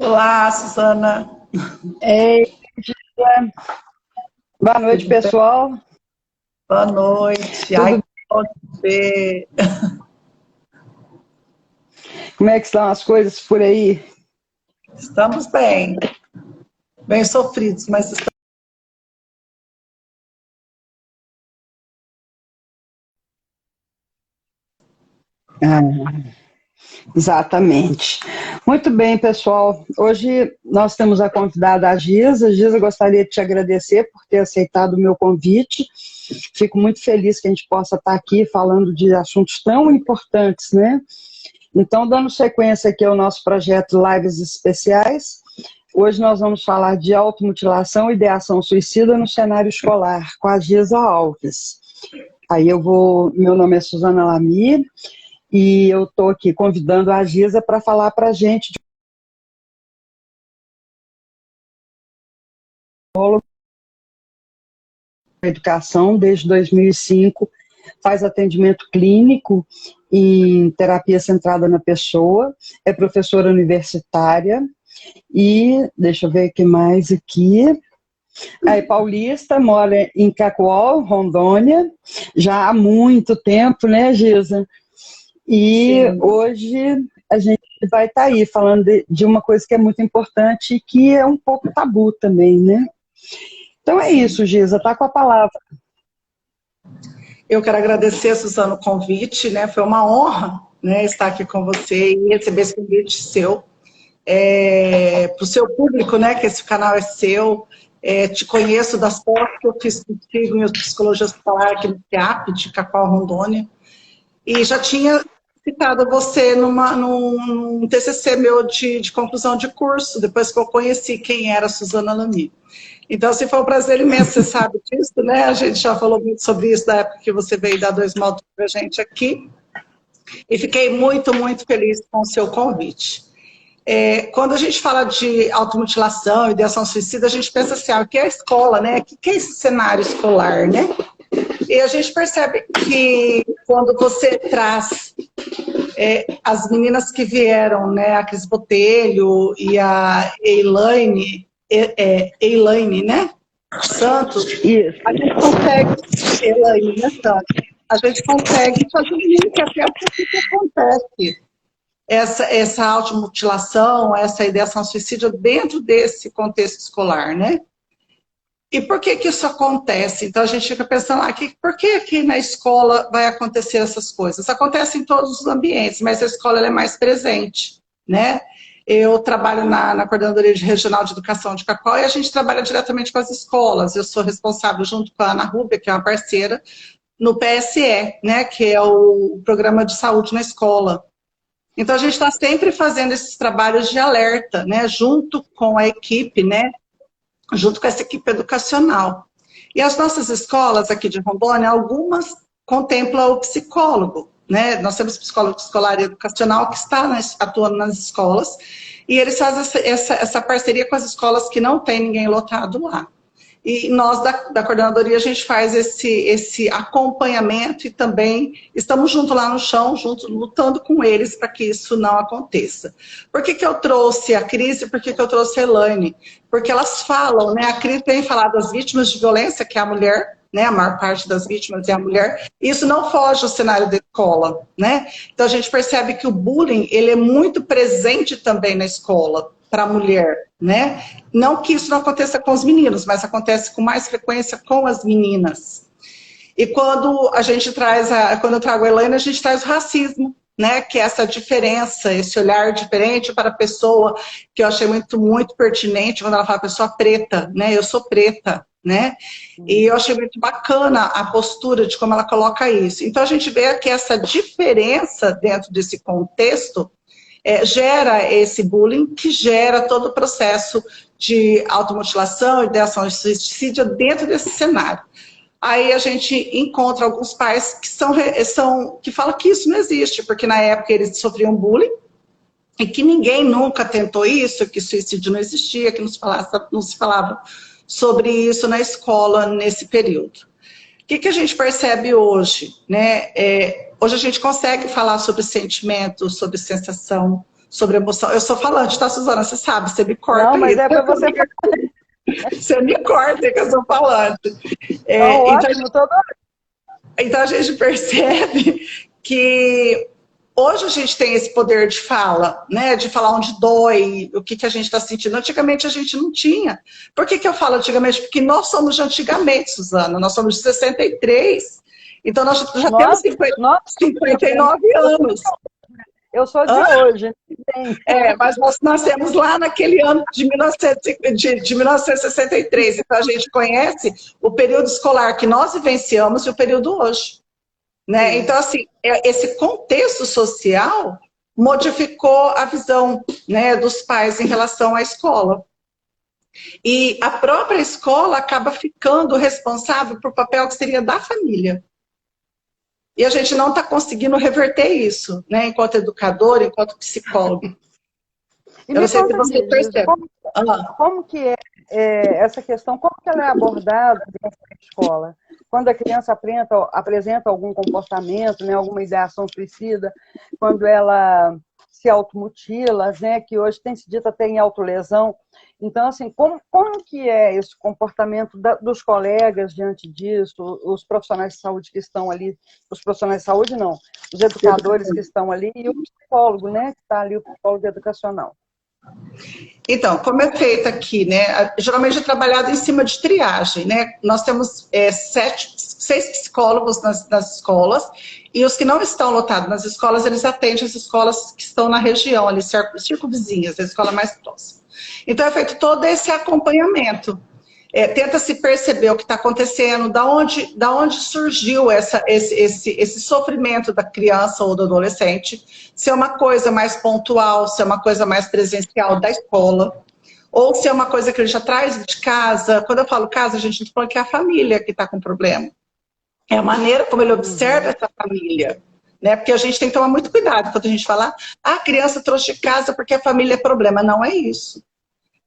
Olá, Susana. Ei, boa noite, Tudo bem? pessoal. Boa noite. Ai, Tudo, que bom te ver. como é que estão as coisas por aí? Estamos bem, bem sofridos, mas estamos. Ah, exatamente. Muito bem, pessoal. Hoje nós temos a convidada a Giza. Giza, gostaria de te agradecer por ter aceitado o meu convite. Fico muito feliz que a gente possa estar aqui falando de assuntos tão importantes, né? Então, dando sequência aqui ao nosso projeto Lives Especiais, hoje nós vamos falar de automutilação e ideação suicida no cenário escolar, com a Giza Alves. Meu nome é Suzana Lamir e eu estou aqui convidando a Giza para falar para a gente de educação desde 2005, faz atendimento clínico em terapia centrada na pessoa, é professora universitária e, deixa eu ver o que mais aqui, é paulista, mora em Cacoal, Rondônia, já há muito tempo, né, Giza? E Sim. hoje a gente vai estar aí falando de uma coisa que é muito importante e que é um pouco tabu também, né? Então é Sim. isso, Giza, tá com a palavra. Eu quero agradecer, Susana, o convite, né? Foi uma honra, né, estar aqui com você e receber esse convite seu. Para o seu público, né, que esse canal é seu. Te conheço das pós que eu fiz contigo em psicologia hospitalar aqui no CEAP, de Cacoal, Rondônia. E já tinha citado você num TCC meu de conclusão de curso, depois que eu conheci quem era a Suzana Lamy. Então, assim, foi um prazer imenso, você sabe disso, né? A gente já falou muito sobre isso da época que você veio dar 2 módulos para a gente aqui. E fiquei muito, muito feliz com o seu convite. Quando a gente fala de automutilação, ideação suicida, a gente pensa assim, o que é a escola, né? O que é esse cenário escolar, né? E a gente percebe que quando você traz as meninas que vieram, né, a Cris Botelho e a Elaine, né, Santos, Isso. a gente consegue, Elaine, né, Santos, a gente consegue fazer um link até o que acontece. Essa automutilação, essa ideação suicida dentro desse contexto escolar, né? E por que que isso acontece? Então a gente fica pensando, por que aqui na escola vai acontecer essas coisas? Acontece em todos os ambientes, mas a escola ela é mais presente, né? Eu trabalho na Coordenadoria Regional de Educação de Cacoal e a gente trabalha diretamente com as escolas. Eu sou responsável, junto com a Ana Rúbia, que é uma parceira, no PSE, né? Que é o Programa de Saúde na Escola. Então a gente está sempre fazendo esses trabalhos de alerta, né? Junto com a equipe, né? Junto com essa equipe educacional. E as nossas escolas aqui de Rondônia, algumas contemplam o psicólogo, né? Nós temos psicólogo escolar e educacional que está atuando nas escolas, e eles fazem essa parceria com as escolas que não tem ninguém lotado lá. E nós, da coordenadoria, a gente faz esse acompanhamento e também estamos junto lá no chão, junto, lutando com eles para que isso não aconteça. Por que que eu trouxe a Cris e por que que eu trouxe a Elaine? Porque elas falam, né? A Cris tem falado das vítimas de violência, que é a mulher, né? A maior parte das vítimas é a mulher. E isso não foge ao cenário da escola, né? Então a gente percebe que o bullying, ele é muito presente também na escola para a mulher, né? Não que isso não aconteça com os meninos, mas acontece com mais frequência com as meninas. E quando a gente traz, quando eu trago a Elaine, a gente traz o racismo, né? Que é essa diferença, esse olhar diferente para a pessoa, que eu achei muito, muito pertinente quando ela fala pessoa preta, né? Eu sou preta, né? E eu achei muito bacana a postura de como ela coloca isso. Então a gente vê que essa diferença dentro desse contexto gera esse bullying, que gera todo o processo de automutilação e de ação de suicídio dentro desse cenário. Aí a gente encontra alguns pais que falam que isso não existe, porque na época eles sofriam bullying, e que ninguém nunca tentou isso, que suicídio não existia, que não se falava sobre isso na escola nesse período. O que a gente percebe hoje, né? Hoje a gente consegue falar sobre sentimento, sobre sensação, sobre emoção. Eu sou falante, tá, Suzana? Você sabe, você me corta. Não, mas é para você. Você me corta que eu sou falante. Não, ótimo, então a gente percebe que hoje a gente tem esse poder de fala, né? De falar onde dói, o que a gente está sentindo. Antigamente a gente não tinha. Por que eu falo antigamente? Porque nós somos de antigamente, Suzana. Nós somos de 63. Então nós já temos 59 anos. Eu sou de hoje. Mas nós nascemos lá naquele ano de 1963. Então a gente conhece o período escolar que nós vivenciamos e o período hoje. Né? Então, assim, esse contexto social modificou a visão, né, dos pais em relação à escola. E a própria escola acaba ficando responsável por papel que seria da família. E a gente não está conseguindo reverter isso, né, enquanto educador, enquanto psicólogo. Eu não sei se você percebe. Como que é essa questão, como que ela é abordada dentro da escola? Quando a criança apresenta algum comportamento, né, alguma ideação suicida, quando ela se automutila, né, que hoje tem se dito até em autolesão. Então, assim, como que é esse comportamento dos colegas diante disso, os profissionais de saúde que estão ali, os profissionais de saúde não, os educadores que estão ali e o psicólogo, né, que está ali, o psicólogo educacional? Então, como é feito aqui, né? Geralmente é trabalhado em cima de triagem, né? Nós temos 6 psicólogos nas escolas, e os que não estão lotados nas escolas, eles atendem as escolas que estão na região, ali, circunvizinhas, a escola mais próxima. Então, é feito todo esse acompanhamento. Tenta-se perceber o que está acontecendo, da onde surgiu esse sofrimento da criança ou do adolescente, se é uma coisa mais pontual, se é uma coisa mais presencial da escola, ou se é uma coisa que ele já traz de casa. Quando eu falo casa, a gente não está falando que é a família que está com problema. É a maneira como ele observa essa família. Né? Porque a gente tem que tomar muito cuidado quando a gente fala, a criança trouxe de casa porque a família é problema. Não é isso.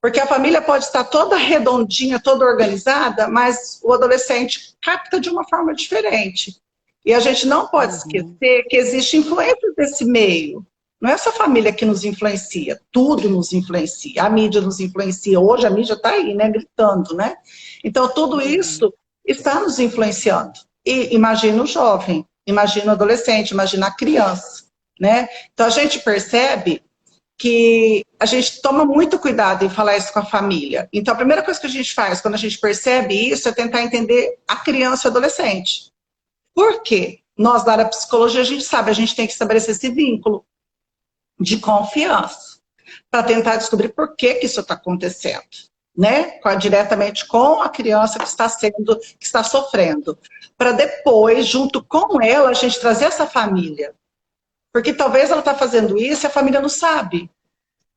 Porque a família pode estar toda redondinha, toda organizada, mas o adolescente capta de uma forma diferente. E a gente não pode esquecer que existe influência desse meio. Não é só a família que nos influencia, tudo nos influencia. A mídia nos influencia. Hoje a mídia está aí, né, gritando, né? Então, tudo isso está nos influenciando. E imagina o jovem, imagina o adolescente, imagina a criança, né? Então, a gente percebe que a gente toma muito cuidado em falar isso com a família. Então, a primeira coisa que a gente faz quando a gente percebe isso é tentar entender a criança e o adolescente. Por quê? Nós, da área da psicologia, a gente sabe, a gente tem que estabelecer esse vínculo de confiança para tentar descobrir por que isso está acontecendo, né? Diretamente com a criança que está sofrendo. Para depois, junto com ela, a gente trazer essa família. Porque talvez ela está fazendo isso e a família não sabe.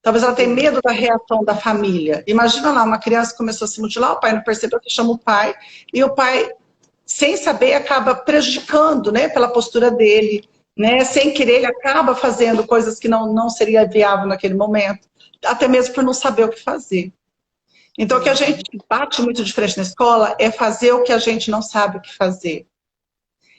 Talvez ela tenha medo da reação da família. Imagina lá, uma criança começou a se mutilar, o pai não percebeu que chama o pai, e o pai, sem saber, acaba prejudicando, né, pela postura dele, né, sem querer, ele acaba fazendo coisas que não seria viável naquele momento, até mesmo por não saber o que fazer. Então, o que a gente bate muito de frente na escola é fazer o que a gente não sabe o que fazer.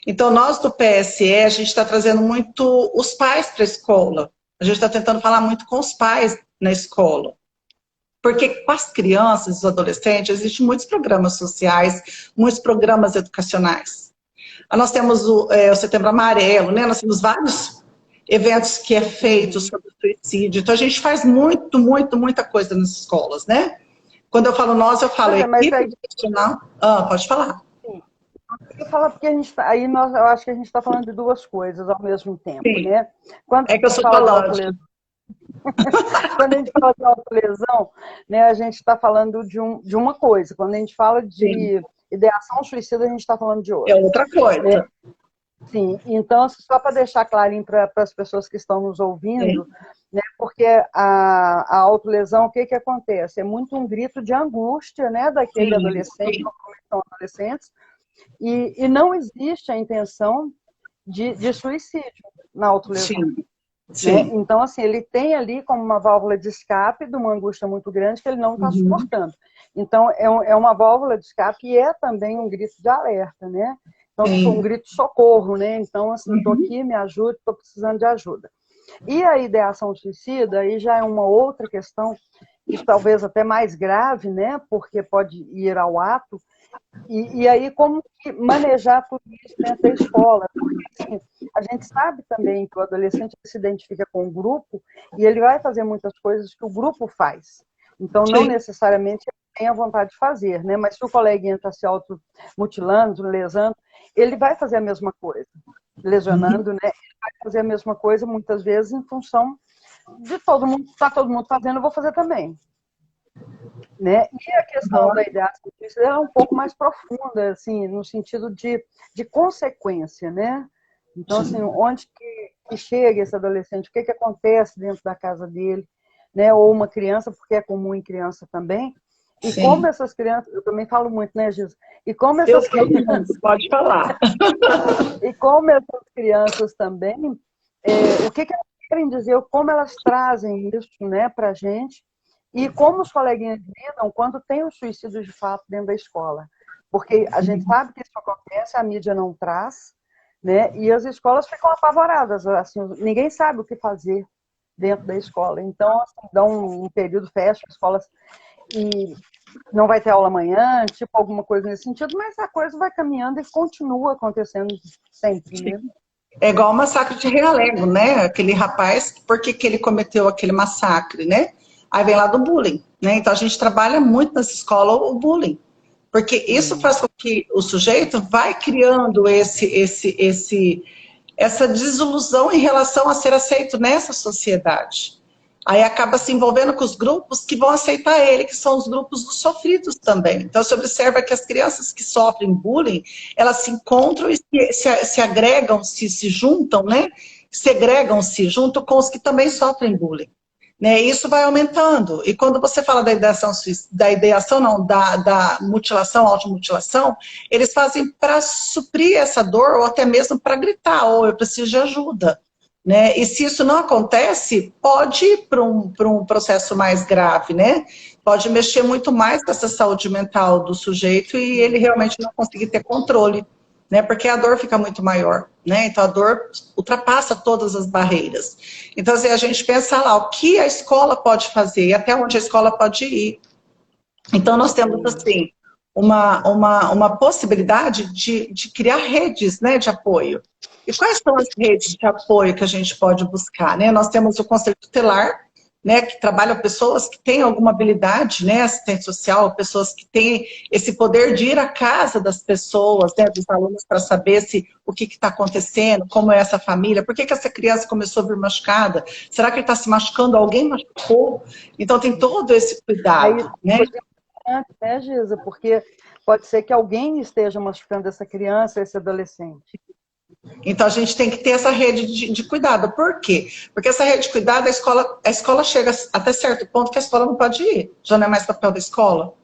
Então, nós do PSE, a gente está trazendo muito os pais para a escola. A gente está tentando falar muito com os pais na escola. Porque com as crianças e os adolescentes, existem muitos programas sociais, muitos programas educacionais. Nós temos o Setembro Amarelo, né? Nós temos vários eventos que é feito sobre o suicídio. Então, a gente faz muita coisa nas escolas, né? Quando eu falo nós, eu falo equipe profissional. Pode falar. Eu falo porque eu acho que a gente está falando de duas coisas ao mesmo tempo, né? Quando que eu sou falante. Quando a gente fala de autolesão, né, a gente está falando de uma coisa. Quando a gente fala de ideação suicida, a gente está falando de outra. É outra coisa. Né? Sim, então, só para deixar clarinho para as pessoas que estão nos ouvindo, né, porque a autolesão, o que acontece? É muito um grito de angústia, né, daquele adolescente, como são adolescentes, e não existe a intenção de suicídio na autolesão. Né? Então, assim, ele tem ali como uma válvula de escape de uma angústia muito grande que ele não está suportando. Então, é uma válvula de escape e é também um grito de alerta, né? Então, tipo, um grito de socorro, né? Então, assim, estou aqui, me ajude, estou precisando de ajuda. E a ideação suicida, aí já é uma outra questão, e talvez até mais grave, né? Porque pode ir ao ato. E aí, como que manejar tudo isso dentro da escola? Porque assim, a gente sabe também que o adolescente se identifica com o grupo e ele vai fazer muitas coisas que o grupo faz. Então, não Sim. necessariamente ele tem a vontade de fazer, né? Mas se o coleguinha está se automutilando, lesando, ele vai fazer a mesma coisa, lesionando, né? Ele vai fazer a mesma coisa, muitas vezes, em função de todo mundo, está todo mundo fazendo, eu vou fazer também. Né? E a questão da ideação suicida é um pouco mais profunda, assim, no sentido de consequência, né? Então, assim, onde que chega esse adolescente, o que acontece dentro da casa dele, né? Ou uma criança, porque é comum em criança também. E Sim. como essas crianças, eu também falo muito, né, Gisa? E como Eu essas crianças, pode falar. e como essas crianças também, o que elas querem dizer, como elas trazem isso, né, para a gente, e como os coleguinhas lidam quando tem um suicídio de fato dentro da escola. Porque a gente sabe que isso acontece, a mídia não traz, né? E as escolas ficam apavoradas, assim, ninguém sabe o que fazer dentro da escola. Então, assim, dá um período, fecha as escolas e não vai ter aula amanhã, tipo alguma coisa nesse sentido, mas a coisa vai caminhando e continua acontecendo sempre, né? É igual o massacre de Realengo, né? Aquele rapaz, por que ele cometeu aquele massacre, né? Aí vem lá do bullying, né? Então a gente trabalha muito nessa escola o bullying, porque isso faz com que o sujeito vai criando essa desilusão em relação a ser aceito nessa sociedade. Aí acaba se envolvendo com os grupos que vão aceitar ele, que são os grupos dos sofridos também. Então, você observa que as crianças que sofrem bullying, elas se encontram e se agregam, se juntam, né? Segregam-se junto com os que também sofrem bullying. Né? E isso vai aumentando. E quando você fala da mutilação, automutilação, eles fazem para suprir essa dor, ou até mesmo para gritar, ou eu preciso de ajuda. Né? E se isso não acontece, pode ir para um processo mais grave, né? Pode mexer muito mais com essa saúde mental do sujeito e ele realmente não conseguir ter controle, né? Porque a dor fica muito maior, né? Então a dor ultrapassa todas as barreiras. Então, assim, a gente pensa lá, o que a escola pode fazer e até onde a escola pode ir. Então, nós temos, assim, uma possibilidade de criar redes, né, de apoio. E quais são as redes de apoio que a gente pode buscar? Né? Nós temos o Conselho Tutelar, né, que trabalha pessoas que têm alguma habilidade, né, assistente social, pessoas que têm esse poder de ir à casa das pessoas, né, dos alunos, para saber o que está acontecendo, como é essa família, por que essa criança começou a vir machucada, será que ele está se machucando, alguém machucou? Então tem todo esse cuidado, né? Né, Gisa? Porque pode ser que alguém esteja machucando essa criança, esse adolescente. Então a gente tem que ter essa rede de cuidado. Por quê? Porque essa rede de cuidado, a escola chega até certo ponto que a escola não pode ir. Já não é mais papel da escola.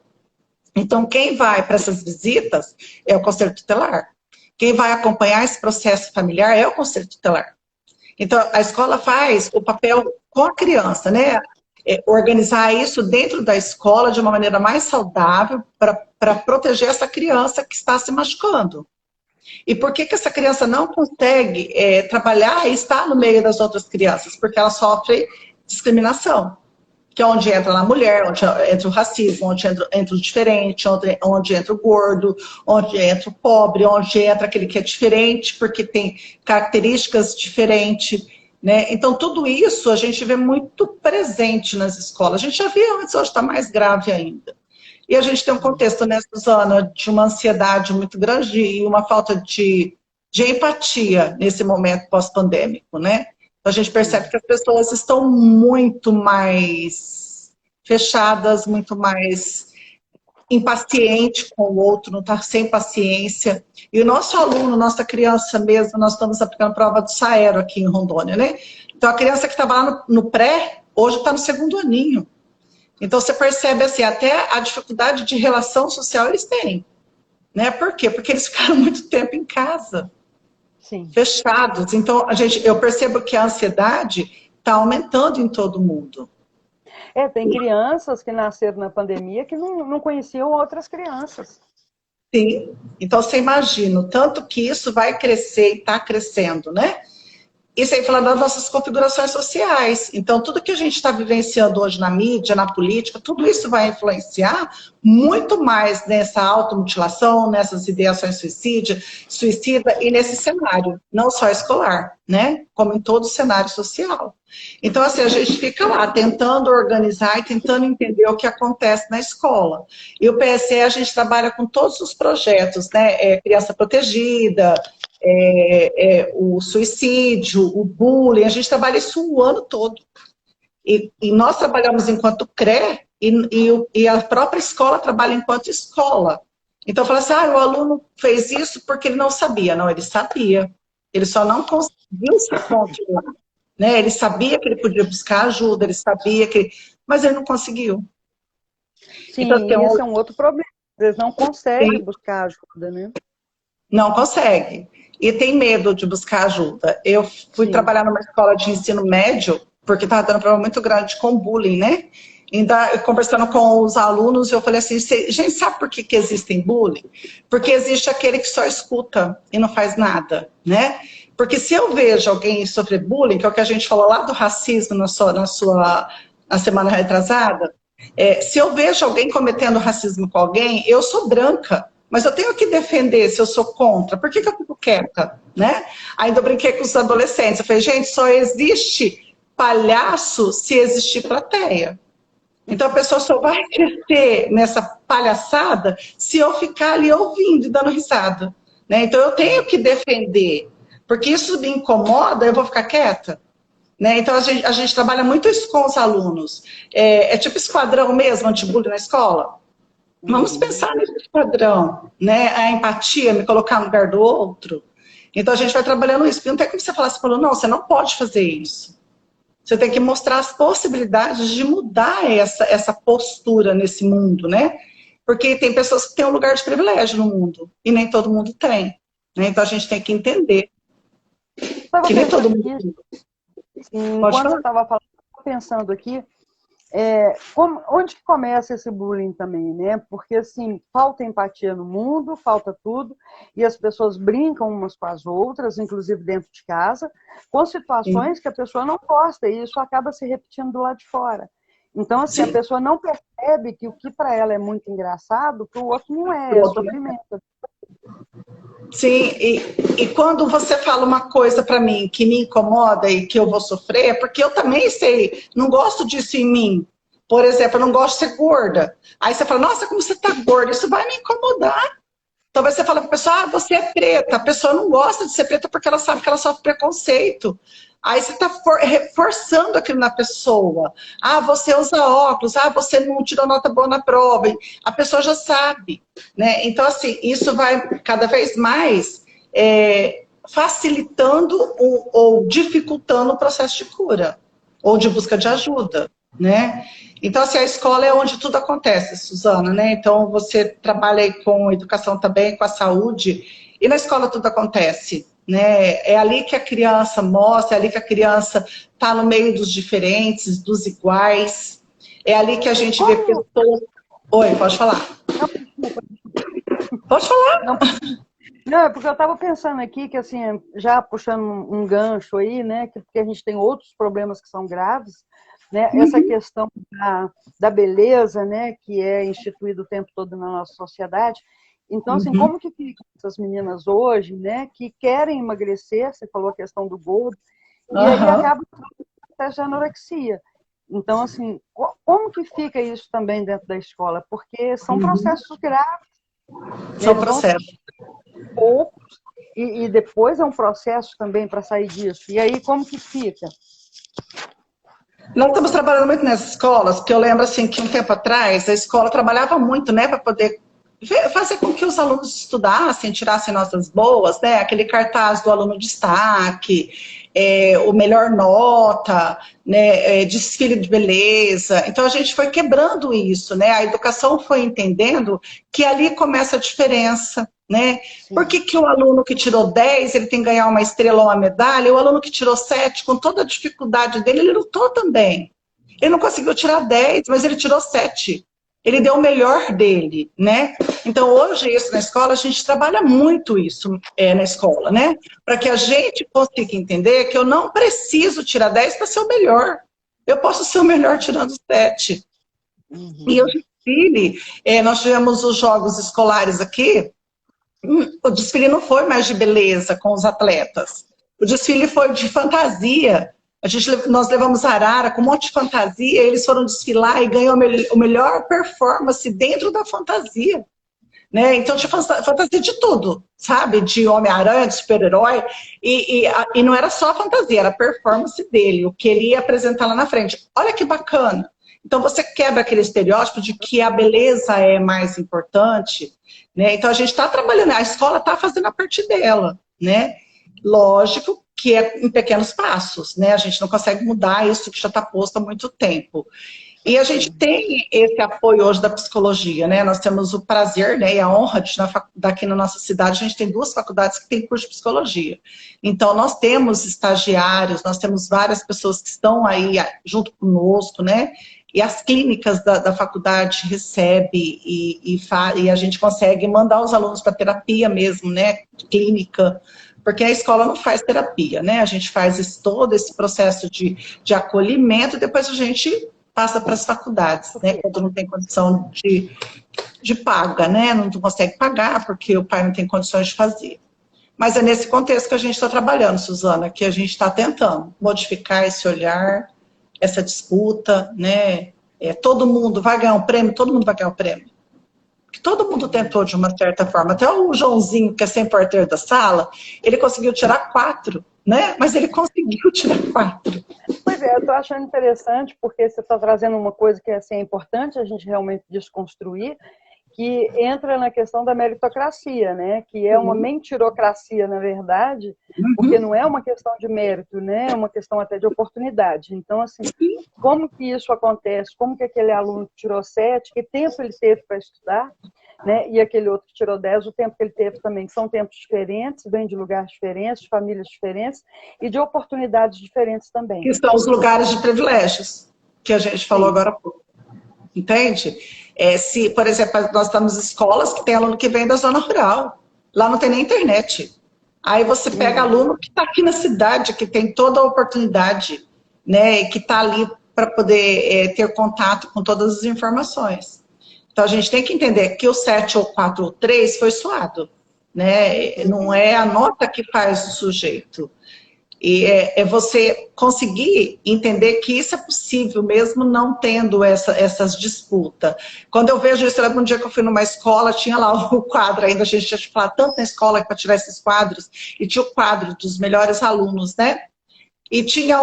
Então quem vai para essas visitas é o Conselho Tutelar. Quem vai acompanhar esse processo familiar é o Conselho Tutelar. Então a escola faz o papel com a criança, né? Organizar isso dentro da escola de uma maneira mais saudável para proteger essa criança que está se machucando. E por que essa criança não consegue trabalhar e estar no meio das outras crianças? Porque ela sofre discriminação, que é onde entra a mulher, onde entra o racismo, onde entra o diferente, onde entra o gordo, onde entra o pobre, onde entra aquele que é diferente, porque tem características diferentes. Né? Então, tudo isso a gente vê muito presente nas escolas. A gente já via antes, hoje está mais grave ainda. E a gente tem um contexto, né, Suzana, de uma ansiedade muito grande e uma falta de empatia nesse momento pós-pandêmico, né? Então, a gente percebe que as pessoas estão muito mais fechadas, muito mais impaciente com o outro, não está sem paciência. E o nosso aluno, nossa criança mesmo, nós estamos aplicando prova do Saero aqui em Rondônia, né? Então, a criança que estava lá no pré, hoje está no segundo aninho. Então, você percebe, assim, até a dificuldade de relação social eles têm. Né? Por quê? Porque eles ficaram muito tempo em casa, Sim. fechados. Então, eu percebo que a ansiedade está aumentando em todo mundo. Tem crianças que nasceram na pandemia que não conheciam outras crianças. Sim. Então, você imagina o tanto que isso vai crescer e está crescendo, né? Isso aí falando das nossas configurações sociais. Então, tudo que a gente está vivenciando hoje na mídia, na política, tudo isso vai influenciar muito mais nessa automutilação, nessas ideações suicida e nesse cenário, não só escolar, né? Como em todo o cenário social. Então, assim, a gente fica lá tentando organizar e tentando entender o que acontece na escola. E o PSE, a gente trabalha com todos os projetos, né? Criança protegida, o suicídio, o bullying, a gente trabalha isso o ano todo. E nós trabalhamos enquanto CRE e a própria escola trabalha enquanto escola. Então, fala assim, o aluno fez isso porque ele não sabia. Não, ele sabia. Ele só não conseguiu se controlar. Né? Ele sabia que ele podia buscar ajuda, ele sabia que... Mas ele não conseguiu. Sim, então, isso é um outro problema. Eles não conseguem buscar ajuda, né? Não consegue. E tem medo de buscar ajuda. Eu fui trabalhar numa escola de ensino médio, porque estava dando um problema muito grande com bullying, né? Ainda conversando com os alunos, eu falei assim, gente, sabe por que existem bullying? Porque existe aquele que só escuta e não faz nada, né? Porque se eu vejo alguém sofrer bullying, que é o que a gente falou lá do racismo na semana retrasada, se eu vejo alguém cometendo racismo com alguém, eu sou branca, mas eu tenho que defender se eu sou contra. Por que eu fico quieta, né? Ainda eu brinquei com os adolescentes. Eu falei, gente, só existe palhaço se existir plateia. Então a pessoa só vai crescer nessa palhaçada se eu ficar ali ouvindo e dando risada, né? Então eu tenho que defender, porque isso me incomoda, eu vou ficar quieta. Né? Então a gente trabalha muito isso com os alunos. É tipo esquadrão mesmo, anti-bullying na escola? Vamos pensar nesse padrão, né? A empatia, me colocar no lugar do outro. Então a gente vai trabalhando isso. Porque não tem como você falar assim, não, você não pode fazer isso. Você tem que mostrar as possibilidades de mudar essa postura nesse mundo, né? Porque tem pessoas que têm um lugar de privilégio no mundo e nem todo mundo tem. Né? Então a gente tem que entender que nem todo mundo tem. Enquanto eu estava pensando aqui, onde que começa esse bullying também, né? Porque, assim, falta empatia no mundo, falta tudo, e as pessoas brincam umas com as outras, inclusive dentro de casa, com situações que a pessoa não gosta, e isso acaba se repetindo do lado de fora. Então, assim, a pessoa não percebe que o que para ela é muito engraçado, para o outro não é sofrimento. Sim, e quando você fala uma coisa para mim que me incomoda e que eu vou sofrer, é porque eu também sei, não gosto disso em mim. Por exemplo, eu não gosto de ser gorda. Aí você fala, nossa, como você tá gorda, isso vai me incomodar. Talvez você fale para a pessoa, você é preta. A pessoa não gosta de ser preta porque ela sabe que ela sofre preconceito. Aí você está reforçando aquilo na pessoa. Você usa óculos, você não tirou nota boa na prova. A pessoa já sabe, né? Então, assim, isso vai cada vez mais facilitando ou dificultando o processo de cura, ou de busca de ajuda, né? Então, assim, a escola é onde tudo acontece, Suzana, né? Então, você trabalha aí com educação também, com a saúde, e na escola tudo acontece. Né? É ali que a criança mostra, é ali que a criança está no meio dos diferentes, dos iguais. É ali que a gente vê pessoas... Oi, pode falar. Pode falar. Não, é porque eu estava pensando aqui que, assim, já puxando um gancho aí, né? Porque a gente tem outros problemas que são graves, né? Essa questão da beleza, né? Que é instituída o tempo todo na nossa sociedade. Então, assim, como que ficam essas meninas hoje, né, que querem emagrecer, você falou a questão do gordo, e aí acaba até de anorexia. Então, assim, como que fica isso também dentro da escola? Porque são processos graves. São processos. Poucos, e depois é um processo também para sair disso. E aí, como que fica? Nós estamos trabalhando muito nessas escolas, porque eu lembro, assim, que um tempo atrás, a escola trabalhava muito, né, para poder fazer com que os alunos estudassem, tirassem notas boas, né? Aquele cartaz do aluno destaque, o melhor nota, né? Desfile de beleza. Então a gente foi quebrando isso, né? A educação foi entendendo que ali começa a diferença, né? Por que o aluno que tirou 10, ele tem que ganhar uma estrela ou uma medalha, e o aluno que tirou 7, com toda a dificuldade dele, ele lutou também. Ele não conseguiu tirar 10, mas ele tirou 7. Ele deu o melhor dele, né? Então, hoje, isso na escola, a gente trabalha muito isso na escola, né? Para que a gente consiga entender que eu não preciso tirar 10 para ser o melhor. Eu posso ser o melhor tirando 7. E eu desfile, nós tivemos os jogos escolares aqui, o desfile não foi mais de beleza com os atletas. O desfile foi de fantasia. Nós levamos a arara com um monte de fantasia, eles foram desfilar e ganhou a melhor performance dentro da fantasia. Né? Então tinha fantasia de tudo, sabe? De Homem-Aranha, de super-herói. E não era só a fantasia, era a performance dele, o que ele ia apresentar lá na frente. Olha que bacana. Então você quebra aquele estereótipo de que a beleza é mais importante, né? Então a gente está trabalhando, a escola está fazendo a parte dela, né? Lógico que é em pequenos passos, né? A gente não consegue mudar isso que já está posto há muito tempo. E a gente tem esse apoio hoje da psicologia, né? Nós temos o prazer, né, e a honra de, daqui na nossa cidade, a gente tem 2 faculdades que têm curso de psicologia. Então, nós temos estagiários, nós temos várias pessoas que estão aí junto conosco, né? E as clínicas da faculdade recebem e a gente consegue mandar os alunos para terapia mesmo, né? Clínica, porque a escola não faz terapia, né? A gente faz todo esse processo de acolhimento e depois a gente passa para as faculdades, né? Quando não tem condição de paga, né? Não consegue pagar porque o pai não tem condições de fazer. Mas é nesse contexto que a gente está trabalhando, Suzana, que a gente está tentando modificar esse olhar, essa disputa, né? Todo mundo vai ganhar um prêmio, todo mundo vai ganhar um prêmio. Porque todo mundo tentou de uma certa forma. Até o Joãozinho, que é sempre porteiro da sala, ele conseguiu tirar 4, né? Mas ele conseguiu tirar 4. Pois é, eu estou achando interessante, porque você está trazendo uma coisa que assim, é importante a gente realmente desconstruir, que entra na questão da meritocracia, né? Que é uma mentirocracia, na verdade, porque não é uma questão de mérito, né? É uma questão até de oportunidade. Então, assim, como que isso acontece? Como que aquele aluno que tirou 7, que tempo ele teve para estudar? Né? E aquele outro que tirou 10, o tempo que ele teve também são tempos diferentes, vem de lugares diferentes, de famílias diferentes e de oportunidades diferentes também. Que são os lugares de privilégios, que a gente falou agora há pouco. Entende? Se, por exemplo, nós estamos em escolas que tem aluno que vem da zona rural, lá não tem nem internet. Aí você pega aluno que está aqui na cidade, que tem toda a oportunidade, né, e que está ali para poder ter contato com todas as informações. Então a gente tem que entender que o 7 ou 4 ou 3 foi suado, né? Não é a nota que faz o sujeito. E é você conseguir entender que isso é possível, mesmo não tendo essas disputas. Quando eu vejo isso, um dia que eu fui numa escola, tinha lá o quadro, ainda a gente tinha falado tanto na escola para tirar esses quadros, e tinha o quadro dos melhores alunos, né? E tinha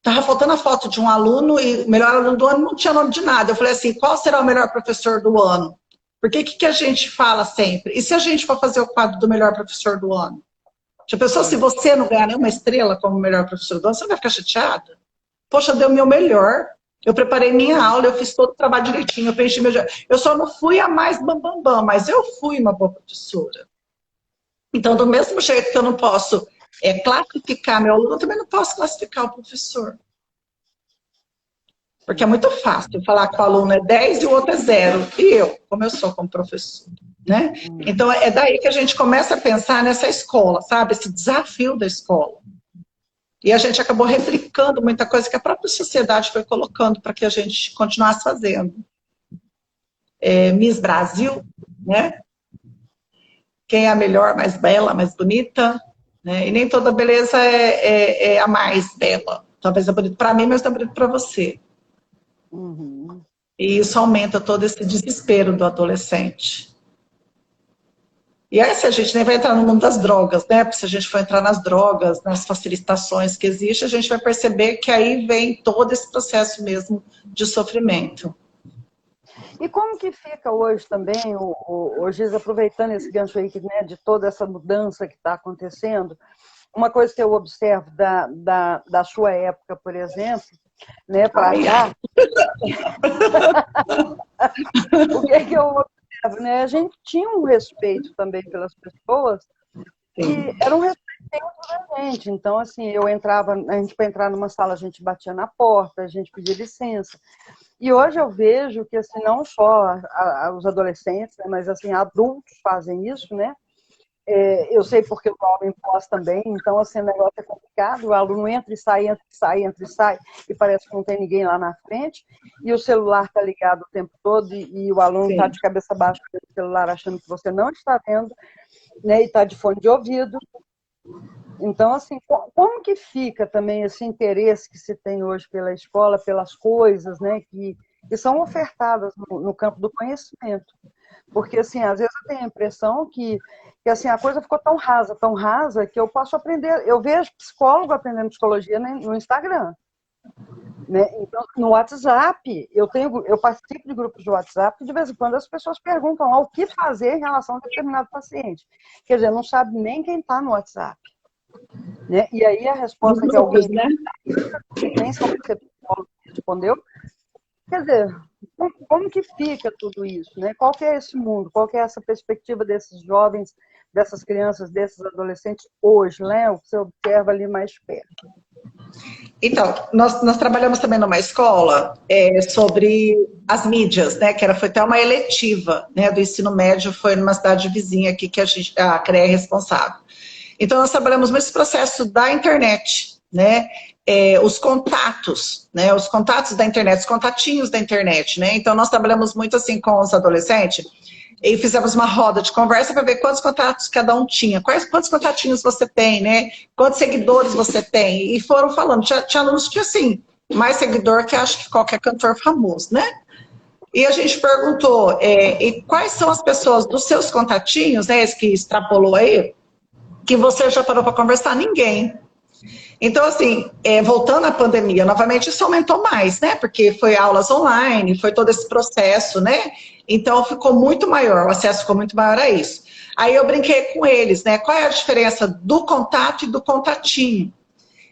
tava faltando a foto de um aluno, e o melhor aluno do ano não tinha nome de nada. Eu falei assim, qual será o melhor professor do ano? Porque o que a gente fala sempre? E se a gente for fazer o quadro do melhor professor do ano? Já pensou, se você não ganhar nenhuma estrela como melhor professor do ano, você não vai ficar chateada? Poxa, deu o meu melhor. Eu preparei minha aula, eu fiz todo o trabalho direitinho, eu preenchi meu... Eu só não fui a mais bambambam, mas eu fui uma boa professora. Então, do mesmo jeito que eu não posso classificar meu aluno, eu também não posso classificar o professor. Porque é muito fácil falar que o aluno é 10 e o outro é 0. E eu, como eu sou como professor? Né? Então, é daí que a gente começa a pensar nessa escola, sabe? Esse desafio da escola. E a gente acabou replicando muita coisa que a própria sociedade foi colocando para que a gente continuasse fazendo. Miss Brasil, né? Quem é a melhor, mais bela, mais bonita, né? E nem toda beleza é a mais bela. Talvez é bonito para mim, mas não é bonito para você. E isso aumenta todo esse desespero do adolescente. E aí, se a gente nem vai entrar no mundo das drogas, né? Porque se a gente for entrar nas drogas, nas facilitações que existem, a gente vai perceber que aí vem todo esse processo mesmo de sofrimento. E como que fica hoje também, o Giz, aproveitando esse gancho aí, né, de toda essa mudança que está acontecendo, uma coisa que eu observo da sua época, por exemplo, né, para cá, o que é que eu observo, né? A gente tinha um respeito também pelas pessoas, e era um respeito Gente, então assim, eu entrava, a gente para entrar numa sala, a gente batia na porta, a gente pedia licença. E hoje eu vejo que assim, não só os adolescentes, né, mas assim, adultos fazem isso, né? Eu sei porque eu dou aula em pós também, então assim, o negócio é complicado, o aluno entra e sai, entra e sai, entra e sai, e parece que não tem ninguém lá na frente, e o celular está ligado o tempo todo, e o aluno está de cabeça baixa no celular, achando que você não está vendo, né, e está de fone de ouvido. Então, assim, como que fica também esse interesse que se tem hoje pela escola, pelas coisas, né, que são ofertadas no campo do conhecimento? Porque, assim, às vezes eu tenho a impressão que assim, a coisa ficou tão rasa, que eu posso aprender. Eu vejo psicólogo aprendendo psicologia no Instagram. Né? Então, no WhatsApp, eu participo de grupos de WhatsApp, e de vez em quando as pessoas perguntam o que fazer em relação a determinado paciente. Quer dizer, não sabe nem quem está no WhatsApp. Né? E aí a resposta que alguém nem só porque psicólogo respondeu. Quer dizer, como que fica tudo isso? Né? Qual que é esse mundo? Qual que é essa perspectiva desses jovens, dessas crianças, desses adolescentes hoje, né? O que você observa ali mais perto? Então, nós trabalhamos também numa escola sobre as mídias, né? Foi até uma eletiva, né, do ensino médio, foi numa cidade vizinha aqui que a CREA é responsável. Então, nós trabalhamos nesse processo da internet, né? Os contatos, né? Os contatos da internet, os contatinhos da internet, né? Então, nós trabalhamos muito assim com os adolescentes e fizemos uma roda de conversa para ver quantos contatos cada um tinha, quantos contatinhos você tem, né? Quantos seguidores você tem. E foram falando, tinha alunos que tinha assim, mais seguidor que acho que qualquer cantor famoso, né? E a gente perguntou, e quais são as pessoas dos seus contatinhos, né? Esse que extrapolou aí, que você já parou para conversar? Ninguém. Então, assim, voltando à pandemia, novamente isso aumentou mais, né? Porque foi aulas online, foi todo esse processo, né? Então, ficou muito maior, o acesso ficou muito maior a isso. Aí eu brinquei com eles, né? Qual é a diferença do contato e do contatinho?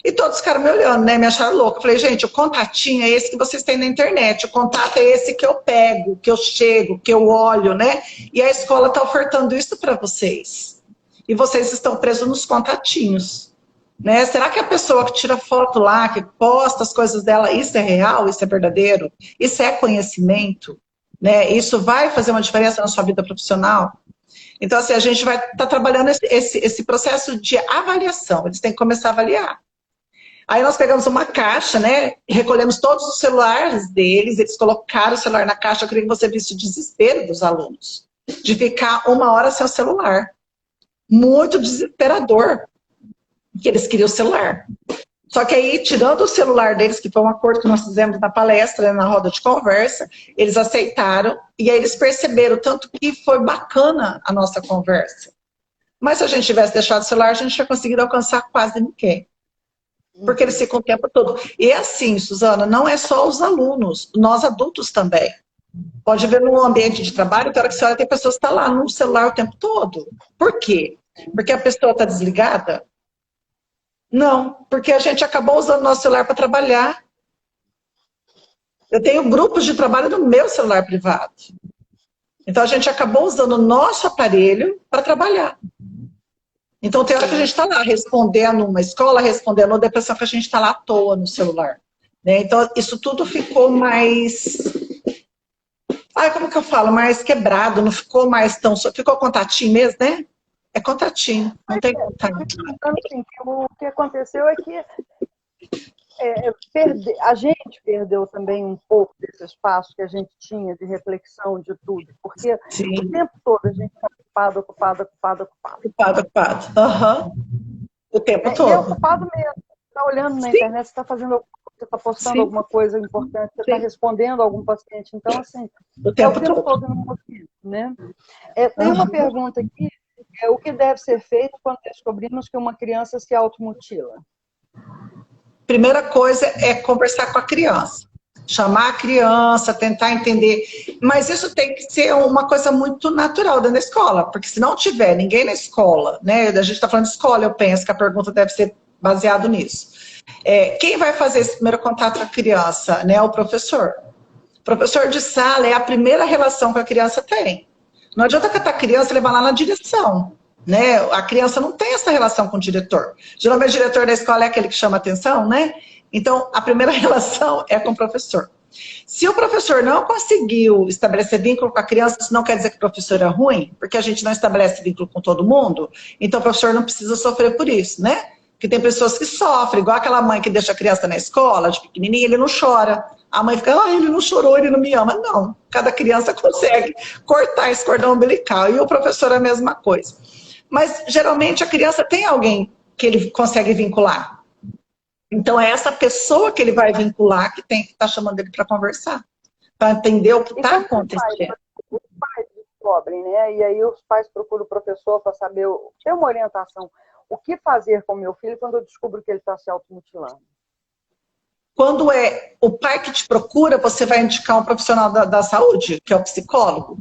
E todos ficaram me olhando, né? Me acharam louca. Eu falei, gente, o contatinho é esse que vocês têm na internet. O contato é esse que eu pego, que eu chego, que eu olho, né? E a escola está ofertando isso para vocês. E vocês estão presos nos contatinhos. Né? Será que a pessoa que tira foto lá, que posta as coisas dela, isso é real, isso é verdadeiro? Isso é conhecimento? Né? Isso vai fazer uma diferença na sua vida profissional? Então, assim, a gente vai estar trabalhando esse processo de avaliação. Eles têm que começar a avaliar. Aí nós pegamos uma caixa, né? Recolhemos todos os celulares deles, eles colocaram o celular na caixa. Eu queria que você visse o desespero dos alunos de ficar 1 hora sem o celular. Muito desesperador. Que eles queriam o celular. Só que aí, tirando o celular deles, que foi um acordo que nós fizemos na palestra, na roda de conversa, eles aceitaram, e aí eles perceberam tanto que foi bacana a nossa conversa. Mas se a gente tivesse deixado o celular, a gente tinha conseguido alcançar quase ninguém. Porque eles ficam o tempo todo. E assim, Suzana, não é só os alunos, nós adultos também. Pode ver no ambiente de trabalho, que a hora que você olha, tem pessoas que estão lá no celular o tempo todo. Por quê? Porque a pessoa está desligada? Não, porque a gente acabou usando nosso celular para trabalhar. Eu tenho grupos de trabalho no meu celular privado. Então a gente acabou usando o nosso aparelho para trabalhar. Então tem hora que a gente está lá respondendo uma escola, respondendo uma depressão, que a gente está lá à toa no celular. Né? Então isso tudo ficou mais... como que eu falo? Mais quebrado, não ficou mais tão... Ficou contatinho mesmo, né? É contatinho, não tem contato. Assim, o que aconteceu é que a gente perdeu também um pouco desse espaço que a gente tinha de reflexão de tudo, porque Sim. O tempo todo a gente está ocupado. Uhum. O tempo todo. E é ocupado mesmo. Você está olhando na internet, você está fazendo alguma coisa, você está postando alguma coisa importante, você está respondendo a algum paciente. Então, assim, o tempo todo no movimento, né? Tem uma pergunta aqui. O que deve ser feito quando descobrimos que uma criança se automutila? Primeira coisa é conversar com a criança. Chamar a criança, tentar entender. Mas isso tem que ser uma coisa muito natural dentro da escola. Porque se não tiver ninguém na escola, né? A gente está falando de escola, eu penso que a pergunta deve ser baseada nisso. Quem vai fazer esse primeiro contato com a criança? Né? O professor. O professor de sala é a primeira relação que a criança tem. Não adianta catar a criança e levar lá na direção. né? A criança não tem essa relação com o diretor. Geralmente o diretor da escola é aquele que chama atenção, né? Então, a primeira relação é com o professor. Se o professor não conseguiu estabelecer vínculo com a criança, isso não quer dizer que o professor é ruim, porque a gente não estabelece vínculo com todo mundo, então o professor não precisa sofrer por isso, né? Porque tem pessoas que sofrem, igual aquela mãe que deixa a criança na escola, de pequenininha, ele não chora. A mãe fica, ele não chorou, ele não me ama. Não, cada criança consegue cortar esse cordão umbilical, e o professor é a mesma coisa. Mas, geralmente, a criança tem alguém que ele consegue vincular. Então, é essa pessoa que ele vai vincular que tem que estar chamando ele para conversar, para entender o que está acontecendo. Os pais descobrem, né? E aí os pais procuram o professor para saber, ter uma orientação. O que fazer com o meu filho quando eu descubro que ele está se automutilando? Quando é o pai que te procura, você vai indicar um profissional da saúde, que é o psicólogo,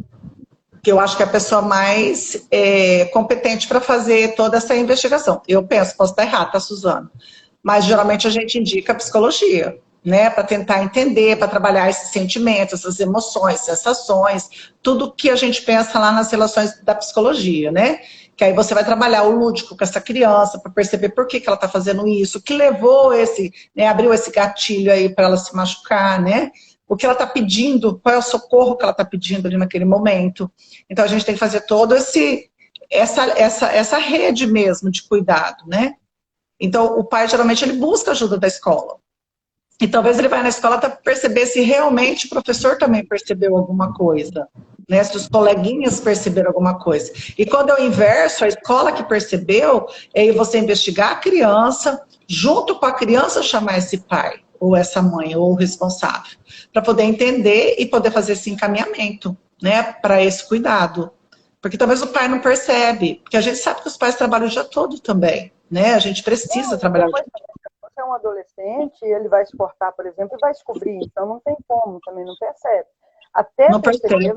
que eu acho que é a pessoa mais competente para fazer toda essa investigação. Eu penso, posso estar errado, tá, Suzana? Mas geralmente a gente indica a psicologia, né? Para tentar entender, para trabalhar esses sentimentos, essas emoções, sensações, tudo que a gente pensa lá nas relações da psicologia, né? Que aí você vai trabalhar o lúdico com essa criança para perceber por que ela está fazendo isso, o que levou esse, né, abriu esse gatilho aí para ela se machucar, né? O que ela está pedindo, qual é o socorro que ela está pedindo ali naquele momento. Então a gente tem que fazer todo essa rede mesmo de cuidado, né? Então o pai geralmente ele busca ajuda da escola. E talvez ele vai na escola para perceber se realmente o professor também percebeu alguma coisa, né? Se os coleguinhas perceberam alguma coisa. E quando é o inverso, a escola que percebeu, é aí você investigar a criança, junto com a criança chamar esse pai, ou essa mãe, ou o responsável, para poder entender e poder fazer esse encaminhamento, né? Para esse cuidado. Porque talvez o pai não percebe, porque a gente sabe que os pais trabalham o dia todo também, né? A gente precisa trabalhar o dia todo. Você é um adolescente, ele vai se cortar, por exemplo, e vai descobrir, então não tem como, também não percebe. Até não perceber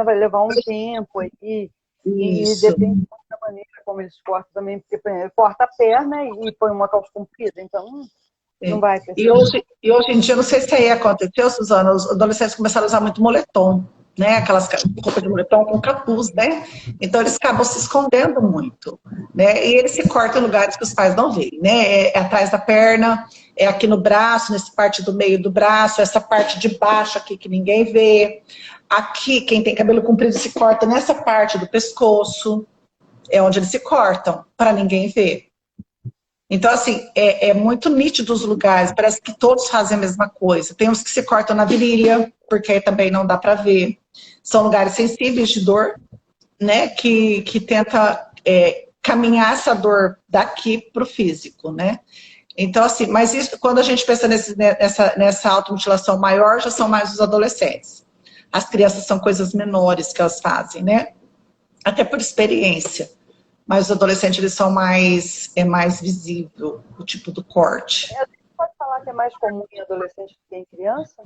vai levar um tempo aí, e depende da maneira como eles cortam também, porque ele corta a perna e põe uma calça comprida, então não vai perceber. E hoje em dia, não sei se aí aconteceu, Suzana, os adolescentes começaram a usar muito moletom, né? Aquelas roupas de moletom com capuz, né? Então eles acabam se escondendo muito, né? E eles se cortam em lugares que os pais não veem, né? É atrás da perna, é aqui no braço, nessa parte do meio do braço, essa parte de baixo aqui que ninguém vê. Aqui, quem tem cabelo comprido se corta nessa parte do pescoço, é onde eles se cortam, para ninguém ver. Então, assim, é muito nítido os lugares, parece que todos fazem a mesma coisa. Tem uns que se cortam na virilha, porque aí também não dá para ver. São lugares sensíveis de dor, né, que tenta caminhar essa dor daqui para o físico, né. Então, assim, mas isso, quando a gente pensa nessa automutilação maior, já são mais os adolescentes. As crianças são coisas menores que elas fazem, né, até por experiência. Mas os adolescentes, eles são mais visível, o tipo do corte. A gente pode falar que é mais comum em adolescente do que em criança?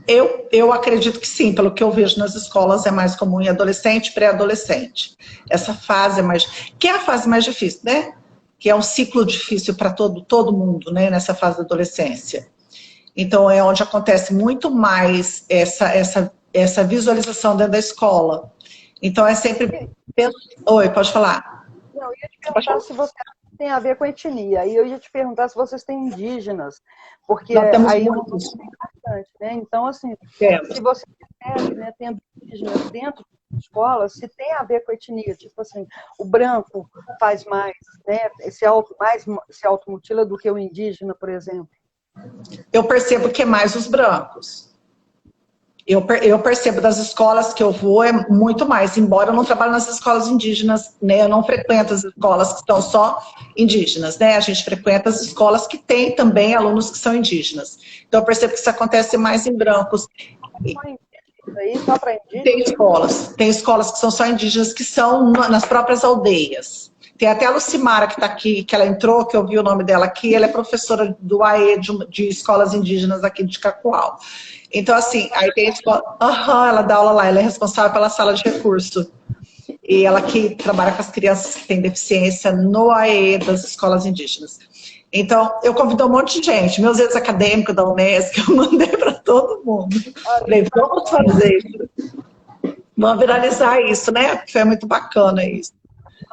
Eu acredito que sim, pelo que eu vejo nas escolas, é mais comum em adolescente e pré-adolescente. Essa fase é mais... que é a fase mais difícil, né? Que é um ciclo difícil para todo mundo, né? Nessa fase da adolescência. Então, é onde acontece muito mais essa visualização dentro da escola. Então, é sempre... Oi, pode falar. Não, eu ia te perguntar se você tem a ver com etnia. E eu ia te perguntar se vocês têm indígenas. Porque aí é uma coisa importante, né? Então, assim, se você percebe, né, tendo indígenas dentro da escola, se tem a ver com etnia. Tipo assim, o branco faz mais, né? Se automutila do que o indígena, por exemplo. Eu percebo que é mais os brancos. Eu percebo das escolas que eu vou é muito mais, embora eu não trabalhe nas escolas indígenas, né? Eu não frequento as escolas que estão só indígenas, né? A gente frequenta as escolas que tem também alunos que são indígenas. Então eu percebo que isso acontece mais em brancos. Só para indígenas? Tem escolas que são só indígenas, que são nas próprias aldeias. Tem até a Lucimara que está aqui, que ela entrou, que eu vi o nome dela aqui, ela é professora do AE de escolas indígenas aqui de Cacoal. Então, assim, aí tem a escola... ela dá aula lá, ela é responsável pela sala de recurso. E ela que trabalha com as crianças que têm deficiência no AE das escolas indígenas. Então, eu convido um monte de gente, meus ex-acadêmicos da Unesco, eu mandei para todo mundo. Falei, vamos fazer isso. Vamos viralizar isso, né? Porque é muito bacana isso.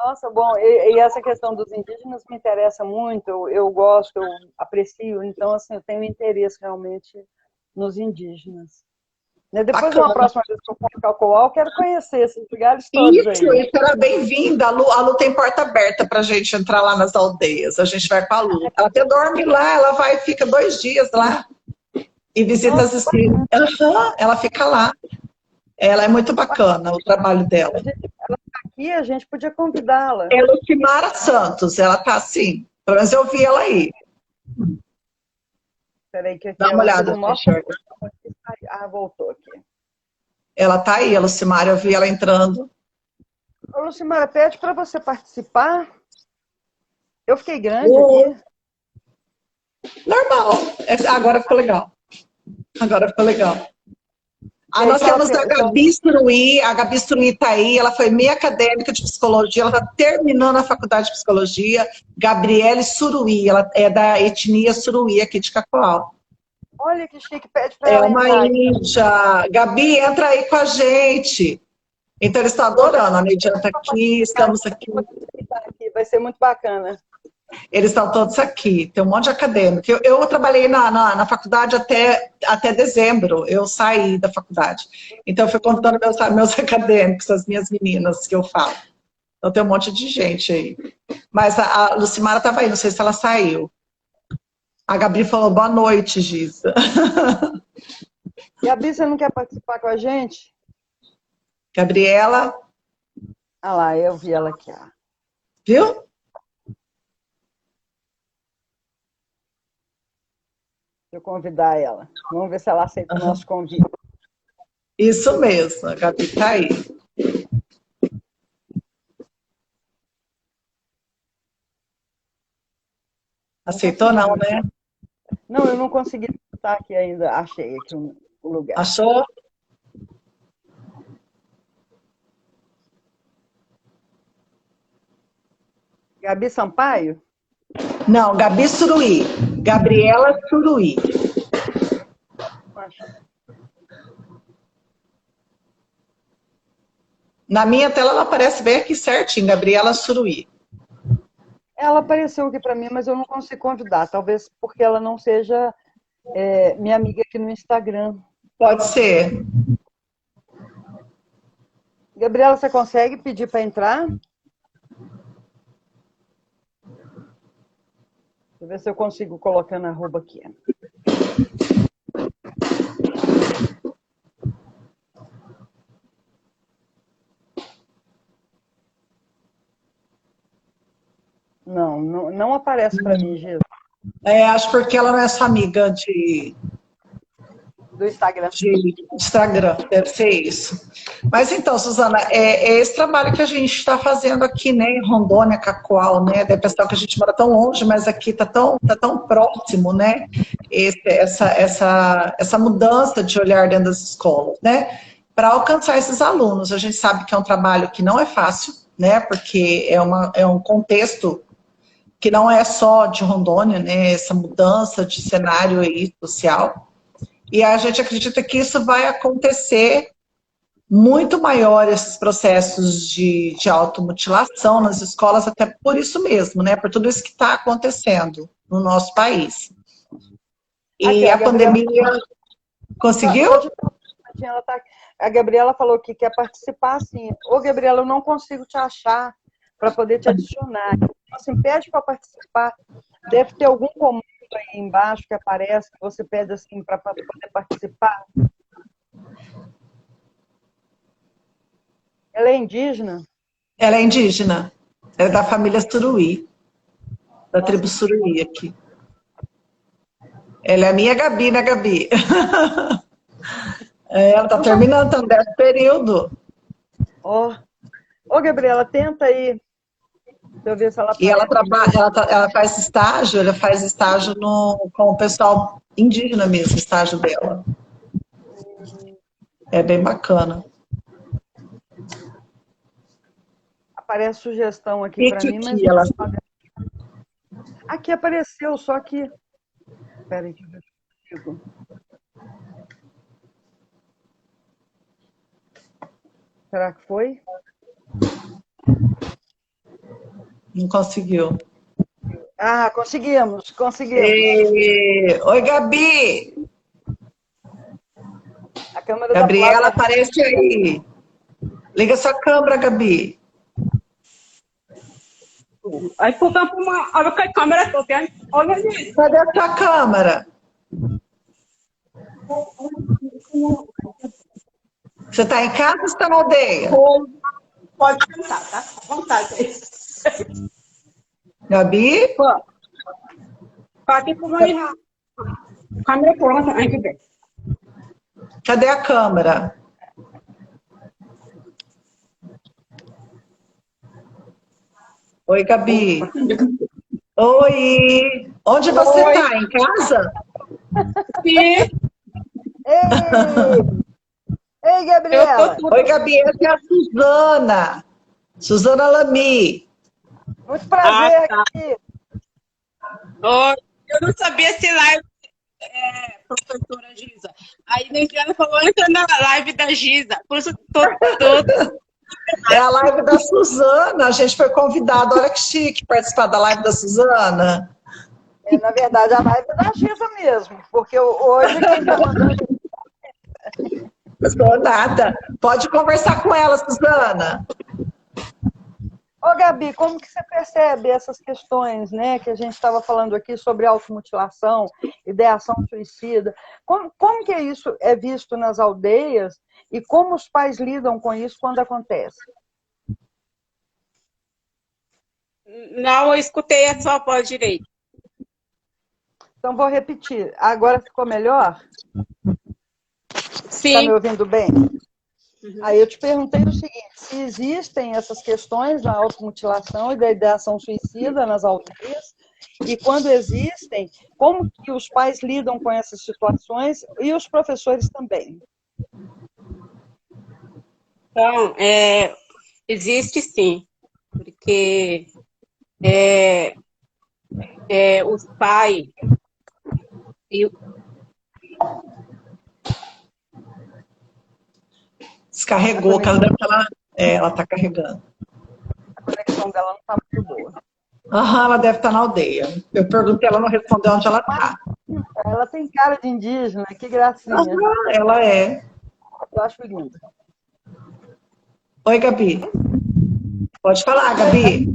Nossa, bom, e essa questão dos indígenas me interessa muito, eu gosto, eu aprecio, então, assim, eu tenho interesse realmente nos indígenas. Né, depois, uma Bacana. próxima vez que eu for para Calcoal, eu quero conhecer esses lugares todos Isso, aí. será bem-vinda. A Lu tem porta aberta para a gente entrar lá nas aldeias. A gente vai com a Lu. Ela até dorme lá, ela vai e fica 2 dias lá e visita as Nossa, escolas. Aham, ela fica lá. Ela é muito bacana, o trabalho dela. aqui a gente podia convidá-la. É Lucimara Santos, ela tá assim. Pelo menos eu vi ela aí. Peraí, que aqui Dá uma ela fez olhada, um maior... Fischer. Ah, voltou aqui. Ela tá aí, a Lucimara, eu vi ela entrando. Ô, Lucimara, pede para você participar. Eu fiquei grande Oh, aqui. normal. Agora ficou legal. Agora ficou legal. Ah, nós temos a Gabi Suruí está aí, ela foi meia acadêmica de psicologia, ela está terminando a faculdade de psicologia. Gabriele Suruí, ela é da etnia Suruí aqui de Cacoal. Olha que chique, pede para É ela uma entrar aqui. índia. Gabi, entra aí com a gente. Então, eles estão adorando. A Neidiana está aqui, estamos aqui. Vai ser muito bacana. Eles estão todos aqui. Tem um monte de acadêmico. Eu trabalhei na faculdade até dezembro. Eu saí da faculdade. Então, eu fui contando meus acadêmicos, as minhas meninas que eu falo. Então, tem um monte de gente aí. Mas a Lucimara estava aí, não sei se ela saiu. A Gabi falou, boa noite, Giza. Gabi, você não quer participar com a gente? Gabriela, Ah lá, eu vi ela aqui. Ó. viu? Deixa eu convidar ela. Vamos ver se ela aceita o nosso convite. Isso mesmo, a Gabi está aí. Aceitou não, né? Não, eu não consegui estar aqui ainda. Achei aqui o lugar. Achou? Gabi Sampaio? Não, Gabi Suruí. Gabriela Suruí. Na minha tela ela aparece bem aqui certinho, Gabriela Suruí. Ela apareceu aqui para mim, mas eu não consigo convidar. Talvez porque ela não seja minha amiga aqui no Instagram. Pode ser. Gabriela, você consegue pedir para entrar? Deixa eu ver se eu consigo colocar na arroba aqui. Não aparece para mim, Jesus. Acho porque ela não é sua amiga Do Instagram. De Instagram, deve ser isso. Mas então, Suzana, é esse trabalho que a gente está fazendo aqui, né, em Rondônia, Cacoal, né? Deve pensar que a gente mora tão longe, mas aqui está tão próximo, né? Essa mudança de olhar dentro das escolas, né? Para alcançar esses alunos. A gente sabe que é um trabalho que não é fácil, né? Porque é um contexto que não é só de Rondônia, né? Essa mudança de cenário aí social. E a gente acredita que isso vai acontecer muito maior, esses processos de automutilação nas escolas, até por isso mesmo, né? Por tudo isso que está acontecendo no nosso país. E aqui, a pandemia conseguiu? A Gabriela falou que quer participar, sim. Ô, Gabriela, eu não consigo te achar para poder te adicionar. Então, assim, pede para participar. Deve ter algum comando aí embaixo que aparece, que você pede assim para poder participar. Ela é indígena? Ela é indígena. Ela é da família Suruí, da tribo Suruí aqui. Ela é a minha Gabi, né, Gabi? Ela está terminando também esse período. Ô, Gabriela, tenta aí. Deixa eu ver se ela aparece. E ela faz estágio com o pessoal indígena mesmo, estágio dela. É bem bacana. Aparece sugestão aqui para mim, mas ela... aqui apareceu, só que... Espera aí, deixa eu ver. Será que foi? Não conseguiu. Ah, conseguimos. Oi, Gabi! A câmera Gabriela, aparece aí. Liga sua câmera, Gabi. Aí portanto, olha a câmera toda. Olha ali. Cadê a tua câmera? Você está em casa ou está na aldeia? Pode cantar, tá? À vontade. Gabi? Pode por aí. Câmera pronta, aí que vem. Cadê a câmera? Oi, Gabi. Oi. Onde você está? Em casa? Sim. Ei, Gabriela. Oi, Gabi. Essa é a Suzana. Suzana Lamy. Muito prazer aqui. Oh, eu não sabia se live professora Giza. Aí a Adriana falou, entra na live da Giza. Por isso todo. É a live da Suzana. A gente foi convidado. Olha que chique participar da live da Suzana. Na verdade, a live é da Giza mesmo. Porque hoje quem está mandando... Não sou nada. Pode conversar com ela, Suzana. Ô, Gabi, como que você percebe essas questões, né, que a gente estava falando aqui sobre automutilação, ideação suicida? Como que isso é visto nas aldeias e como os pais lidam com isso quando acontece? Não, eu escutei a sua voz direito. Então, vou repetir. Agora ficou melhor? Sim. Está me ouvindo bem? Aí eu te perguntei o seguinte, se existem essas questões da automutilação e da ideação suicida nas aldeias, e quando existem, como que os pais lidam com essas situações e os professores também? Então, existe sim, porque os pais... Descarregou, que ela deve estar ela está carregando. A conexão dela não está muito boa. Aham, ela deve estar na aldeia. Eu perguntei, ela não respondeu onde ela está. Ela tem cara de indígena, que gracinha. Aham, ela é. Eu acho linda. Oi, Gabi. Pode falar, Gabi.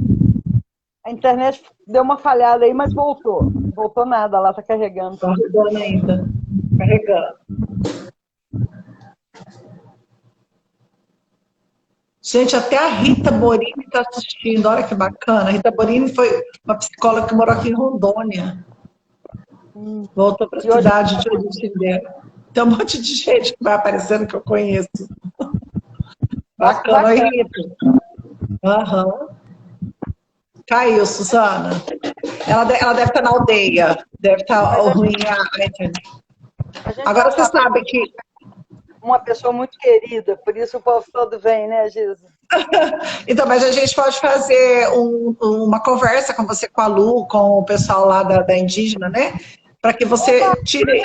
A internet deu uma falhada aí, mas voltou. Voltou nada, ela está carregando. Está carregando ainda. Carregando. Gente, até a Rita Borini está assistindo. Olha que bacana. A Rita Borini foi uma psicóloga que morou aqui em Rondônia. Voltou para a cidade de origem dela. Tem um monte de gente que vai aparecendo que eu conheço. Bacana, oi, Rita. Aham. Caiu, Suzana. Ela deve estar na aldeia. Deve estar ruim a internet. Agora você sabe que... Uma pessoa muito querida, por isso o povo todo vem, né, Giza? Então, mas a gente pode fazer uma conversa com você, com a Lu, com o pessoal lá da indígena, né? Para que você tire...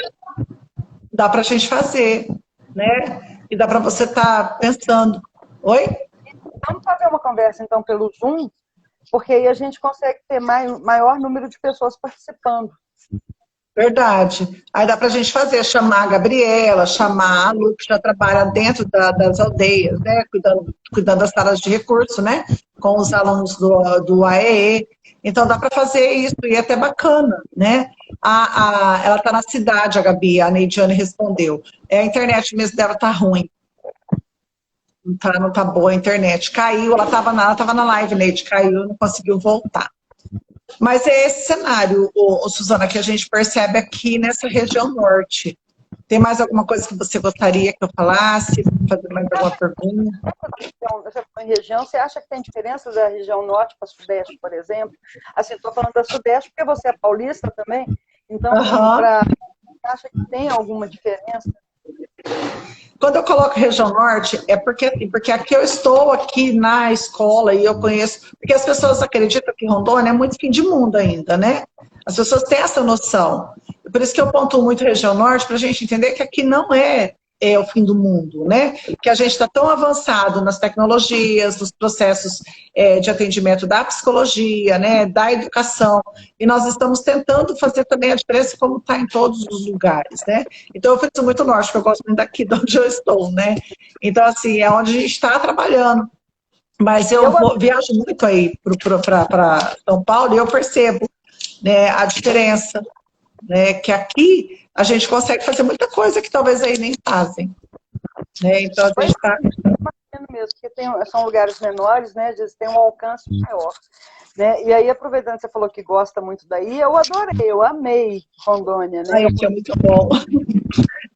Dá para a gente fazer, né? E dá para você estar pensando. Oi? Vamos fazer uma conversa, então, pelo Zoom, porque aí a gente consegue ter maior número de pessoas participando. Verdade. Aí dá para a gente fazer, chamar a Gabriela, chamar a Lu, que já trabalha dentro das aldeias, né? Cuidando das salas de recurso, né? Com os alunos do AEE. Então dá para fazer isso, e é até bacana, né? Ela está na cidade, a Gabi, a Neidiane respondeu. A internet mesmo dela tá ruim. Não tá boa a internet. Caiu, ela estava na live, Neide, caiu, não conseguiu voltar. Mas é esse cenário, Suzana, que a gente percebe aqui nessa região norte. Tem mais alguma coisa que você gostaria que eu falasse? Fazer mais alguma pergunta? Você falou em região, você acha que tem diferença da região norte para sudeste, por exemplo? Assim, estou falando da sudeste porque você é paulista também. Então, você acha que tem alguma diferença? Quando eu coloco região norte, é porque aqui eu estou aqui na escola e eu conheço, porque as pessoas acreditam que Rondônia é muito fim de mundo ainda, né? As pessoas têm essa noção. Por isso que eu pontuo muito região norte, para a gente entender que aqui não é é o fim do mundo, né? Que a gente está tão avançado nas tecnologias, nos processos de atendimento da psicologia, né, da educação, e nós estamos tentando fazer também a diferença como está em todos os lugares, né? Então eu friso muito norte, porque eu gosto muito daqui de onde eu estou, né? Então, assim, é onde a gente está trabalhando. Mas viajo muito aí para São Paulo e eu percebo, né, a diferença, né, que aqui a gente consegue fazer muita coisa que talvez aí nem fazem. Né? Então, a gente está... mesmo, porque são lugares menores, né, eles têm um alcance maior. Né? E aí, aproveitando que você falou que gosta muito daí, eu adorei, eu amei Rondônia. Né? Ai, que é muito bom.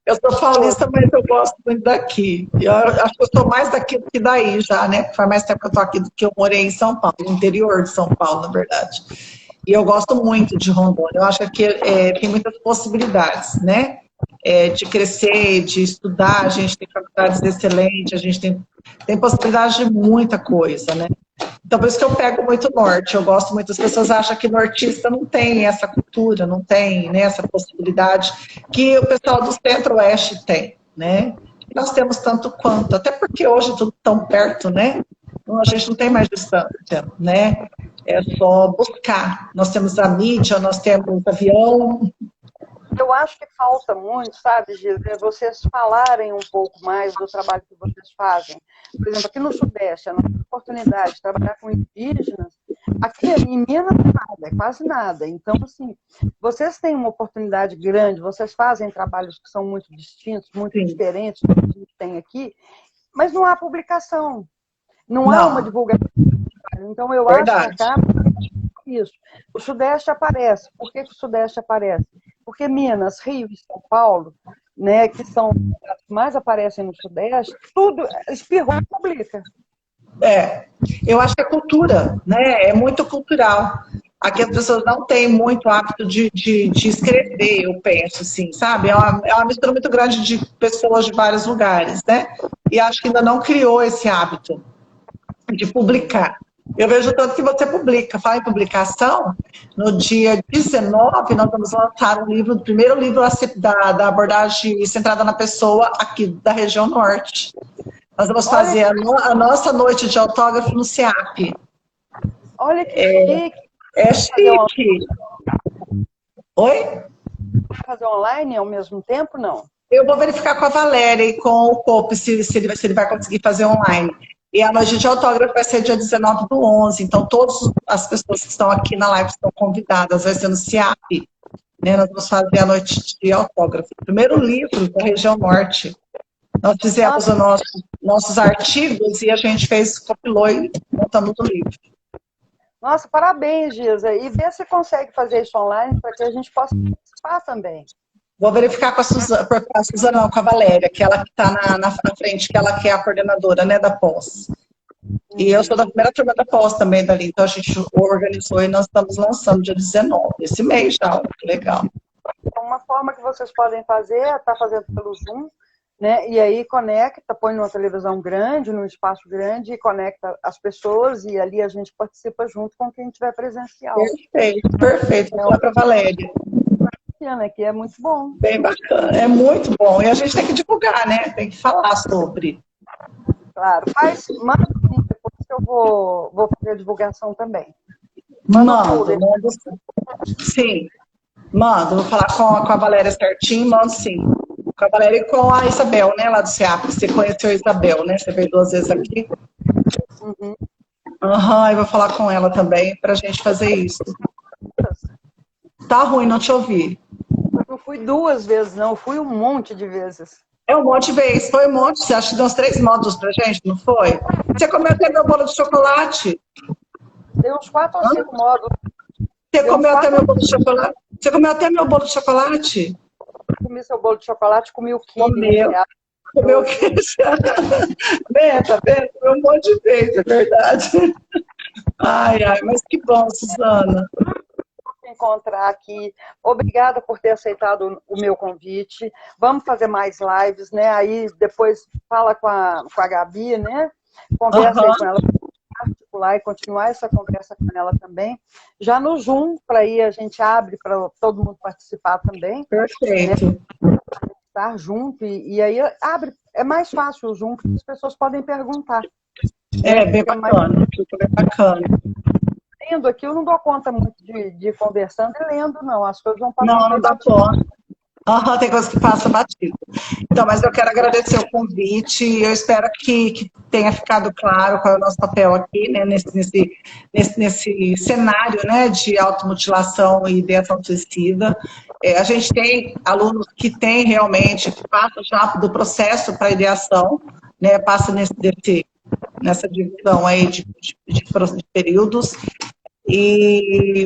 Eu sou paulista, mas eu gosto muito daqui. Eu acho que eu sou mais daqui do que daí já, né? Faz mais tempo que eu estou aqui do que eu morei em São Paulo, no interior de São Paulo, na verdade. E eu gosto muito de Rondônia. Eu acho que tem muitas possibilidades, né? De crescer, de estudar. A gente tem faculdades excelentes, a gente tem possibilidade de muita coisa, né? Então, por isso que eu pego muito norte. Eu gosto muito. As pessoas acham que nortista não tem essa cultura, não tem, né, essa possibilidade que o pessoal do centro-oeste tem, né? E nós temos tanto quanto. Até porque hoje tudo tão perto, né? Então, a gente não tem mais distância, né? É só buscar. Nós temos a mídia, nós temos avião. Eu acho que falta muito, sabe, Gil, vocês falarem um pouco mais do trabalho que vocês fazem. Por exemplo, aqui no Sudeste, a nossa oportunidade de trabalhar com indígenas, aqui em Minas nada, é quase nada. Então, assim, vocês têm uma oportunidade grande, vocês fazem trabalhos que são muito distintos, muito diferentes do que a gente tem aqui, mas não há publicação, não há uma divulgação. Então, eu acho que acaba isso. O Sudeste aparece. Por que o Sudeste aparece? Porque Minas, Rio e São Paulo, né, que são os que mais aparecem no Sudeste, tudo espirrou e publica. Eu acho que é cultura, né? É muito cultural. Aqui as pessoas não têm muito hábito de escrever, eu penso, assim, sabe? É uma mistura muito grande de pessoas de vários lugares, né? E acho que ainda não criou esse hábito de publicar. Eu vejo tanto que você publica. Fala em publicação, no dia 19 nós vamos lançar um livro, o primeiro livro da abordagem centrada na pessoa aqui da região norte. Nós vamos fazer a nossa noite de autógrafo no SEAP. Olha que chique. É chique. Oi? Vai fazer online ao mesmo tempo, não? Eu vou verificar com a Valéria e com o Cope se ele vai conseguir fazer online. E a noite de autógrafo vai ser dia 19/11. Então, todas as pessoas que estão aqui na live estão convidadas. Vai ser no SEAP. Né? Nós vamos fazer a noite de autógrafo. O primeiro livro da região norte. Nós fizemos os nossos artigos e a gente compilou e montamos o livro. Nossa, parabéns, Giza. E vê se consegue fazer isso online para que a gente possa participar também. Vou verificar com a Suzana, não, com a Valéria, que ela que está na frente, que ela que é a coordenadora, né, da pós. E eu sou da primeira turma da pós também dali, então a gente organizou e nós estamos lançando dia 19, esse mês já, legal. Uma forma que vocês podem fazer é estar fazendo pelo Zoom, né, e aí conecta, põe numa televisão grande, num espaço grande, e conecta as pessoas, e ali a gente participa junto com quem tiver presencial. Perfeito. Vou falar para a Valéria. Que é muito bom. Bem bacana, é muito bom. E a gente tem que divulgar, né? Tem que falar sobre. Claro, manda depois que eu vou fazer a divulgação também. Mando. Sim, mando. Vou falar com a Valéria certinho, mando sim. Com a Valéria e com a Isabel, né? Lá do CEAP. Você conheceu a Isabel, né? Você veio 2 vezes aqui. Eu vou falar com ela também pra gente fazer isso. Tá ruim, não te ouvi. Não fui 2 vezes, não. Eu fui um monte de vezes. Um monte de vezes. Foi um monte. Você acha que deu uns 3 módulos pra gente, não foi? Você comeu até meu bolo de chocolate? Deu uns 4 ou 5 módulos. Você comeu até meu bolo de chocolate? Você comeu até meu bolo de chocolate? Comi seu bolo de chocolate, comi o quibe. Comeu o quibe. Tá vendo? Comeu um monte de vezes, é verdade. Ai, mas que bom, Suzana. Encontrar aqui. Obrigada por ter aceitado o meu convite. Vamos fazer mais lives, né? Aí depois fala com a Gabi, né? Conversa aí com ela, articular e continuar essa conversa com ela também. Já no Zoom, para aí a gente abre para todo mundo participar também. Perfeito. Né? estar junto, e aí abre, é mais fácil o Zoom, porque as pessoas podem perguntar. Bem bacana, fica bem bacana. Lendo aqui, eu não dou conta muito de conversando e lendo, não. As coisas vão Não, passar. não dá conta. Tem coisa que passa batido. Então, mas eu quero agradecer o convite. Eu espero que tenha ficado claro qual é o nosso papel aqui, né, nesse cenário, né, de automutilação e ideação suicida. A gente tem alunos que têm realmente, que passam já do processo para a ideação, né, passa nessa divisão aí de períodos.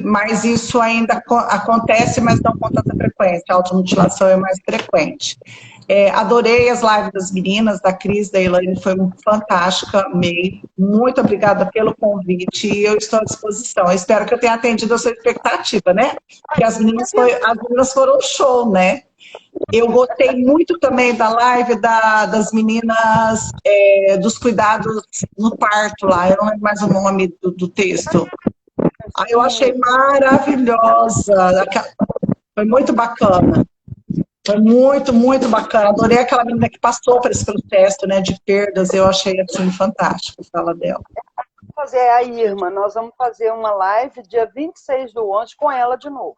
Mas isso ainda acontece, mas não com tanta frequência. A automutilação é mais frequente. Adorei as lives das meninas, da Cris, da Elaine, foi fantástica, amei. Muito obrigada pelo convite e eu estou à disposição. Eu espero que eu tenha atendido a sua expectativa, né? Porque as meninas foram um show, né? Eu gostei muito também da live das meninas dos cuidados no parto lá, eu não lembro mais o nome do texto. Eu achei maravilhosa, foi muito bacana. Foi muito, muito bacana. Adorei aquela menina que passou por esse processo, né, de perdas, eu achei assim fantástico a fala dela. Vamos fazer a Irma, nós vamos fazer uma live dia 26/11 com ela de novo.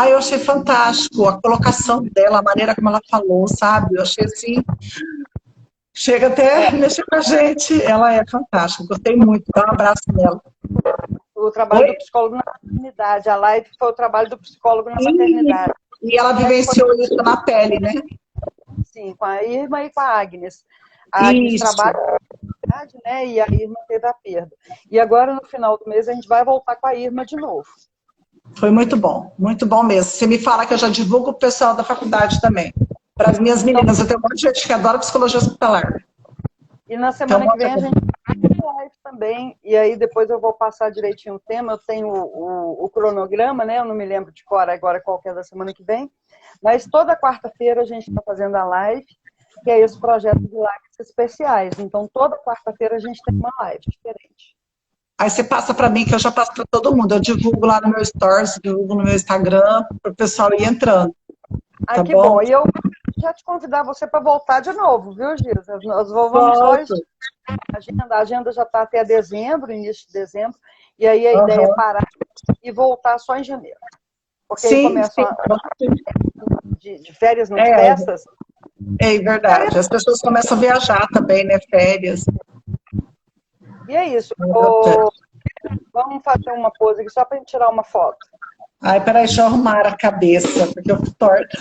Eu achei fantástico a colocação dela, a maneira como ela falou, sabe? Eu achei assim, chega até a mexer com a gente. Ela é fantástica, gostei muito, dá um abraço nela. O trabalho do psicólogo na maternidade, a live foi o trabalho do psicólogo na maternidade. E ela vivenciou isso na pele, né? Sim, com a Irma e com a Agnes. A Agnes trabalha na maternidade, né? E a Irma teve a perda. E agora, no final do mês, a gente vai voltar com a Irma de novo. Foi muito bom mesmo. Você me fala que eu já divulgo o pessoal da faculdade também. Para as minhas meninas, eu tenho um monte de gente que adora psicologia hospitalar. E na semana que vem a gente vai live também, e aí depois eu vou passar direitinho o tema, eu tenho o cronograma, né? Eu não me lembro de cor agora qual que é da semana que vem, mas toda quarta-feira a gente está fazendo a live, que é esse projeto de lives especiais. Então toda quarta-feira a gente tem uma live diferente. Aí você passa para mim, que eu já passo para todo mundo. Eu divulgo lá no meu Stories, divulgo no meu Instagram, para o pessoal ir entrando. Tá que bom. E eu já te convidar você para voltar de novo, viu, Giza? Nós vamos a agenda já está até dezembro, início de dezembro, e aí a ideia é parar e voltar só em janeiro. Porque aí começam de férias nas festas. É verdade. As pessoas começam a viajar também, né? Férias. E é isso. Vamos fazer uma pose aqui só para a gente tirar uma foto. Peraí, deixa eu arrumar a cabeça, porque eu fico torta.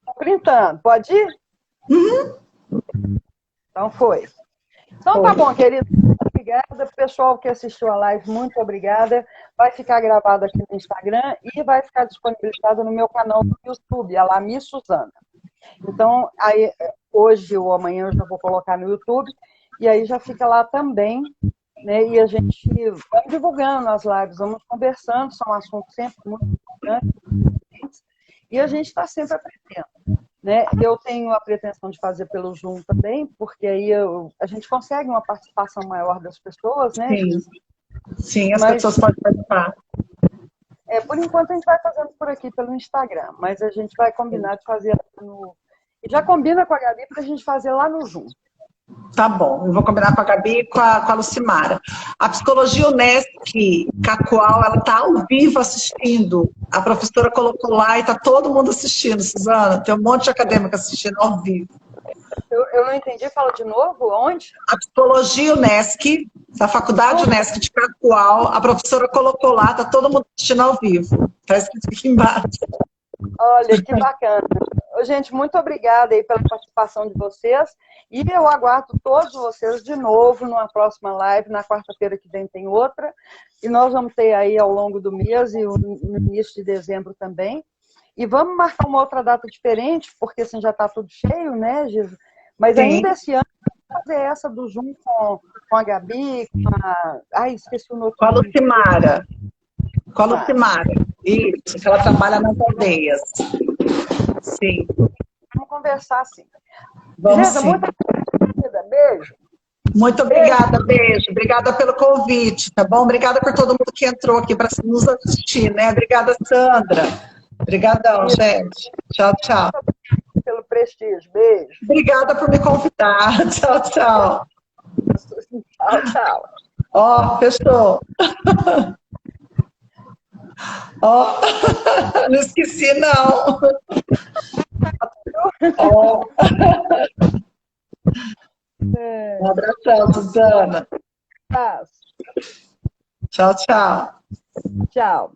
Tá printando, pode ir? Uhum. Então foi. Então tá bom, querido. Obrigada. Pessoal que assistiu a live, muito obrigada. Vai ficar gravado aqui no Instagram e vai ficar disponibilizado no meu canal do YouTube, a Lami Suzana. Então, aí, hoje ou amanhã eu já vou colocar no YouTube, e aí já fica lá também, né? E a gente vai divulgando as lives, vamos conversando, são assuntos sempre muito importantes, e a gente está sempre aprendendo, né? Eu tenho a pretensão de fazer pelo Zoom também, porque aí a gente consegue uma participação maior das pessoas, né? Sim, as pessoas podem participar. Por enquanto a gente vai fazendo por aqui pelo Instagram, mas a gente vai combinar de fazer e já combina com a Gabi para a gente fazer lá no Zoom. Tá bom, eu vou combinar com a Gabi e com a Lucimara. A Psicologia Unesc, Cacoal, ela tá ao vivo assistindo. A professora colocou lá e tá todo mundo assistindo, Suzana. Tem um monte de acadêmico assistindo ao vivo. Eu não entendi, fala de novo, onde? A Psicologia Unesc, da Faculdade Unesc de Cacoal, a professora colocou lá, tá todo mundo assistindo ao vivo. Tá escrito aqui embaixo. Olha, que bacana. Gente, muito obrigada aí pela participação de vocês. E eu aguardo todos vocês de novo numa próxima live. Na quarta-feira que vem tem outra. E nós vamos ter aí ao longo do mês e no início de dezembro também. E vamos marcar uma outra data diferente, porque assim já está tudo cheio, né, Giza? Mas sim, ainda esse ano, vamos fazer essa do Zoom com a Gabi, com a... Ai, esqueci o nome. Com a Lucimara. Com a Lucimara. Isso, que ela trabalha nas aldeias. Sim. Vamos conversar, sim. Vamos, Giza, sim. muito obrigada. Beijo. Muito obrigada, beijo. Obrigada pelo convite, tá bom? Obrigada por todo mundo que entrou aqui para nos assistir, né? Obrigada, Sandra. Obrigadão, gente. Tchau, tchau. Pelo prestígio. Beijo. Obrigada por me convidar. Tchau, tchau. Tchau, tchau. Ó, fechou. Ó, não esqueci, não. Ó. Um abração, Suzana. Tchau. Tchau, tchau. Tchau.